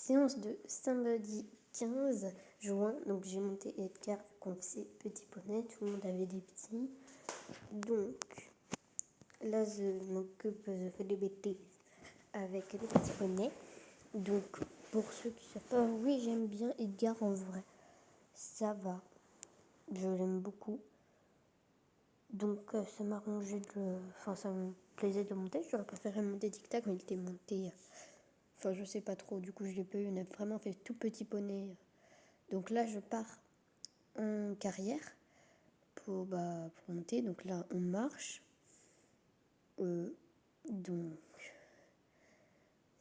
séance de samedi 15 juin. Donc j'ai monté Edgar contre ses petits poneys. Tout le monde avait des petits. Donc là je m'occupe, je fais des bêtises avec les petits poneys. Donc pour ceux qui savent pas, oui j'aime bien Edgar en vrai. Ça va. Je l'aime beaucoup. Donc ça m'arrangeait ça me plaisait de le monter. J'aurais préféré monter Tic Tac, mais il était monté. Enfin, je sais pas trop. Du coup, je l'ai pas eu. On a vraiment fait tout petit poney. Donc là, je pars en carrière pour monter. Donc là, on marche. Donc,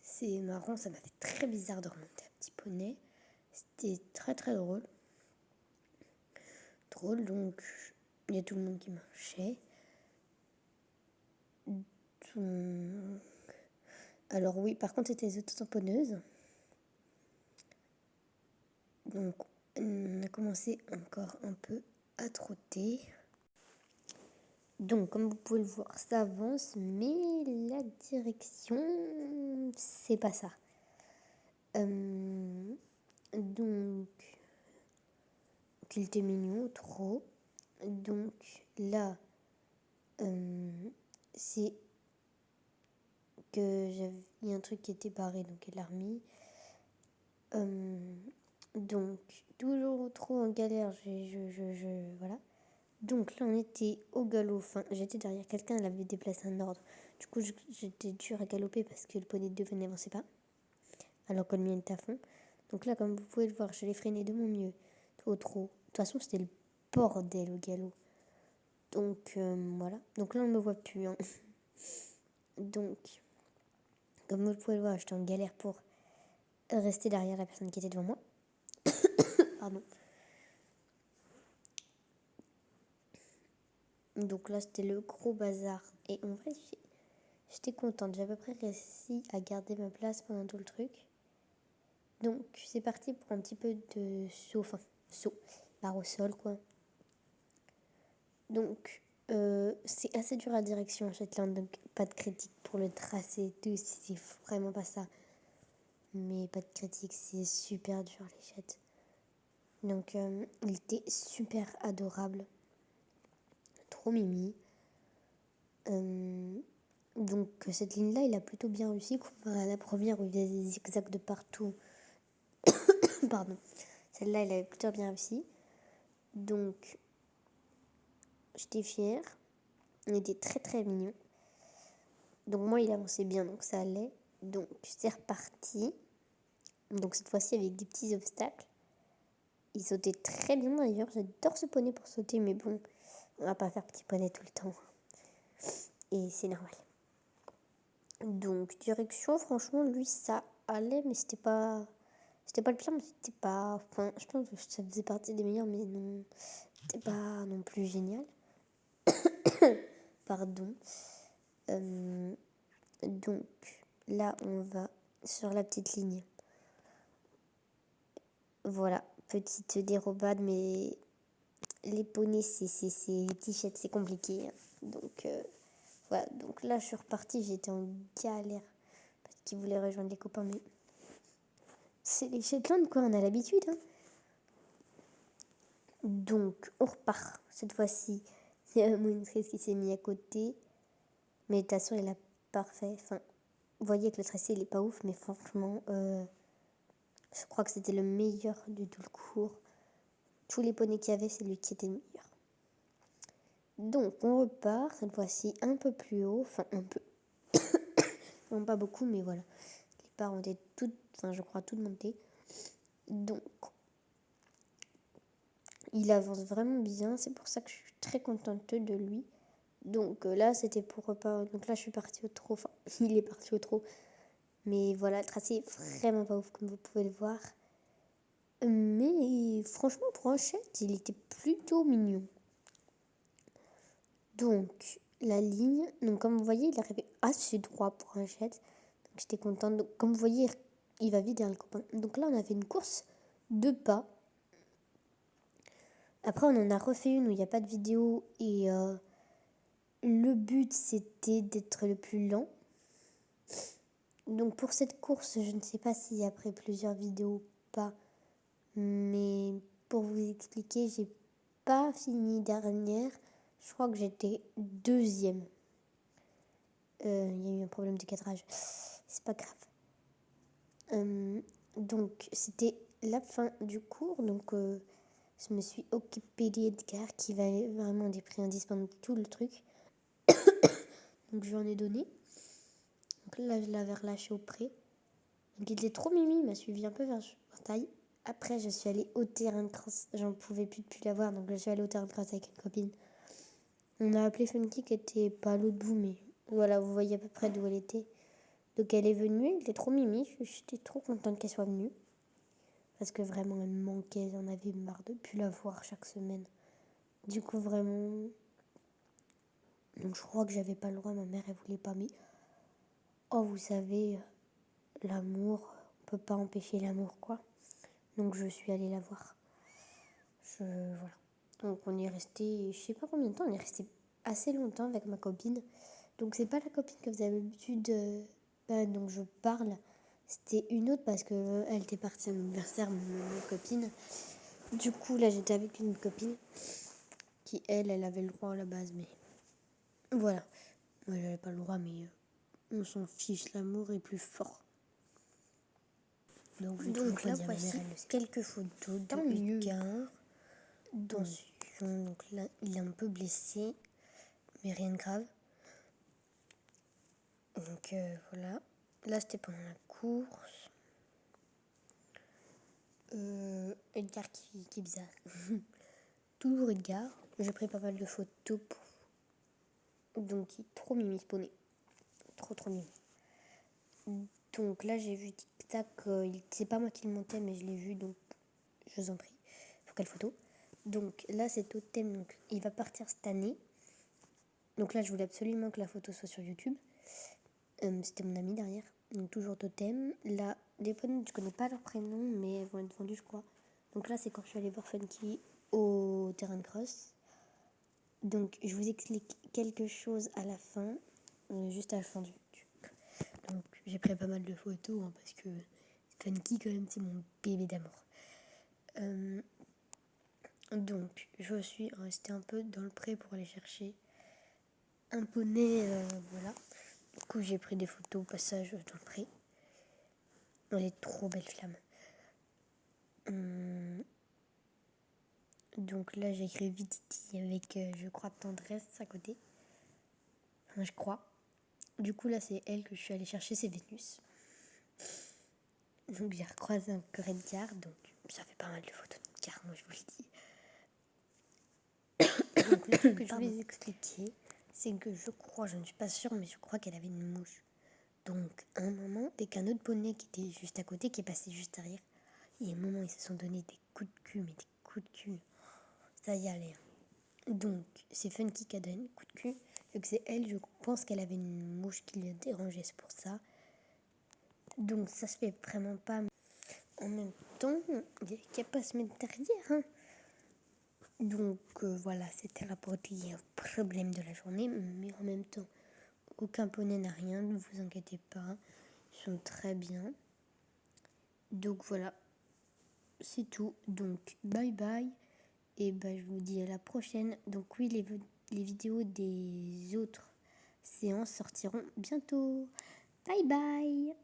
c'est marrant. Ça m'a fait très bizarre de remonter un petit poney. C'était très très drôle. Donc il y a tout le monde qui marchait. Alors oui, par contre, c'était les auto-tamponneuses. Donc, on a commencé encore un peu à trotter. Donc, comme vous pouvez le voir, ça avance, mais la direction, c'est pas ça. Donc, il était mignon, trop. Donc, là, c'est que il y a un truc qui était barré, donc elle l'a remis. Donc, toujours trop en galère, voilà. Donc là, on était au galop. Enfin, j'étais derrière quelqu'un, elle avait déplacé un ordre. Du coup, j'étais dure à galoper parce que le poney de devant n'avançait pas, alors que le mien était à fond. Donc là, comme vous pouvez le voir, je l'ai freiné de mon mieux. Trop. De toute façon, c'était le bordel au galop. Donc, voilà. Donc là, on ne me voit plus. Hein. Donc, comme vous pouvez le voir, j'étais en galère pour rester derrière la personne qui était devant moi. Pardon. Donc là, c'était le gros bazar. Et en vrai, j'étais contente. J'ai à peu près réussi à garder ma place pendant tout le truc. Donc, c'est parti pour un petit peu de saut. Barre au sol, quoi. Donc, c'est assez dur à direction à Shetland. Donc, pas de critique pour le tracé. C'est vraiment pas ça. Mais pas de critique, c'est super dur, les chètes. Donc, il était super adorable. Trop mimi. Donc cette ligne-là, il a plutôt bien réussi comparé à la première où il y avait des zigzags de partout. Pardon. Celle-là, il avait plutôt bien réussi. Donc, j'étais fière. Il était très très mignon. Donc moi, il avançait bien, donc ça allait. Donc c'est reparti. Donc cette fois-ci avec des petits obstacles. Il sautait très bien d'ailleurs. J'adore ce poney pour sauter, mais bon, on va pas faire petit poney tout le temps. Et c'est normal. Donc direction, franchement, lui, ça allait, mais c'était pas le pire, mais c'était pas... Enfin, je pense que ça faisait partie des meilleurs, mais non, c'était pas non plus génial. Pardon. Donc, là, on va sur la petite ligne. Voilà, petite dérobade, mais les poneys, les t-shirts, c'est compliqué. Hein. Donc, voilà. Donc là, je suis repartie, j'étais en galère parce qu'ils voulaient rejoindre les copains, mais... C'est les Shetland, quoi, on a l'habitude. Hein. Donc, on repart. Cette fois-ci, il y a un monitrice qui s'est mis à côté. Mais de toute façon, il a parfait. Enfin, vous voyez que le tracé, il est pas ouf, mais franchement, je crois que c'était le meilleur de tout le cours. Tous les poneys qu'il y avait, c'est lui qui était le meilleur. Donc, on repart. Cette fois-ci, un peu plus haut. Enfin, un peu. Non, pas beaucoup, mais voilà. Les parts ont été toutes, je crois, toutes montées. Donc, il avance vraiment bien, c'est pour ça que je suis très contente de lui. Donc là, c'était pour repas. Donc là, je suis partie au trot. Enfin, il est parti au trot. Mais voilà, le tracé est vraiment pas ouf, comme vous pouvez le voir. Mais franchement, pour un chète, il était plutôt mignon. Donc, la ligne, donc comme vous voyez, il arrivait assez droit pour un chète. Donc j'étais contente. Donc, comme vous voyez, il va vite derrière le copain. Donc là, on a fait une course de pas. Après, on en a refait une où il n'y a pas de vidéo et le but, c'était d'être le plus lent. Donc pour cette course, je ne sais pas si après plusieurs vidéos ou pas, mais pour vous expliquer, j'ai pas fini dernière. Je crois que j'étais deuxième. Il y a eu un problème de cadrage. C'est pas grave. Donc c'était la fin du cours. Donc je me suis occupée d'Edgar qui valait vraiment des prix indices pendant tout le truc. Donc je lui en ai donné. Donc là je l'avais relâché au pré. Donc il était trop mimi, il m'a suivi un peu vers taille. Après je suis allée au terrain de cross. J'en pouvais plus la voir. Donc je suis allée au terrain de cross avec une copine. On a appelé Funky qui était pas à l'autre bout, mais voilà, vous voyez à peu près d'où elle était. Donc elle est venue, elle était trop mimi, j'étais trop contente qu'elle soit venue. Parce que vraiment elle me manquait, j'en avais marre de plus la voir chaque semaine. Du coup vraiment... Donc je crois que j'avais pas le droit, ma mère elle voulait pas, mais... Oh vous savez, l'amour, on peut pas empêcher l'amour quoi. Donc je suis allée la voir. Voilà. Donc on est resté, je sais pas combien de temps, on est resté assez longtemps avec ma copine. Donc c'est pas la copine que vous avez l'habitude donc je parle. C'était une autre parce que elle était partie à mon anniversaire, ma copine. Du coup là j'étais avec une copine qui elle avait le droit à la base, mais voilà. Moi j'avais pas le droit, mais on s'en fiche, l'amour est plus fort. Donc là voici quelques photos de Edgar. Attention, donc là il est un peu blessé, mais rien de grave. Donc voilà. Là c'était pendant la course. Edgar qui est bizarre. Toujours Edgar. J'ai pris pas mal de photos pour... Donc il est trop mimi ce poney. Trop mimi. Donc là j'ai vu Tic Tac. C'est pas moi qui le montais mais je l'ai vu donc je vous en prie. Faut quelle photo. Donc là c'est Totem. Donc il va partir cette année. Donc là je voulais absolument que la photo soit sur YouTube. C'était mon ami derrière. Donc toujours Totem. Là les poneys je connais pas leur prénom mais elles vont être vendues je crois. Donc là c'est quand je suis allée voir Funky au terrain de cross. Donc je vous explique quelque chose à la fin, juste à la fin du truc. Donc j'ai pris pas mal de photos hein, parce que Funky quand même c'est mon bébé d'amour. Donc je suis restée un peu dans le pré pour aller chercher un poney, voilà. Du coup j'ai pris des photos au passage dans le pré. Elle est trop belle flamme. Donc là j'ai écrit Vititi avec je crois tendresse à côté. Enfin je crois. Du coup là c'est elle que je suis allée chercher, c'est Vénus. Donc j'ai recroisé encore Edgar, donc ça fait pas mal de photos d'Edgar, moi je vous le dis. Donc le truc que je vais vous expliquer, c'est que je crois, je ne suis pas sûre, mais je crois qu'elle avait une mouche. Donc à un moment, avec un autre poney qui était juste à côté, qui est passé juste derrière, et à un moment ils se sont donné des coups de cul, mais des coups de cul, ça y allait. Donc c'est Funky qui a donné un coup de cul, vu que c'est elle, je pense qu'elle avait une mouche qui lui a dérangé, c'est pour ça. Donc ça se fait vraiment pas. En même temps, il n'y a qu'à pas se mettre derrière. Hein. Donc voilà, c'était rapporté un problème de la journée, mais en même temps, aucun poney n'a rien, ne vous inquiétez pas, ils sont très bien. Donc voilà, c'est tout. Donc bye bye, et je vous dis à la prochaine. Donc oui, les vidéos des autres séances sortiront bientôt. Bye bye.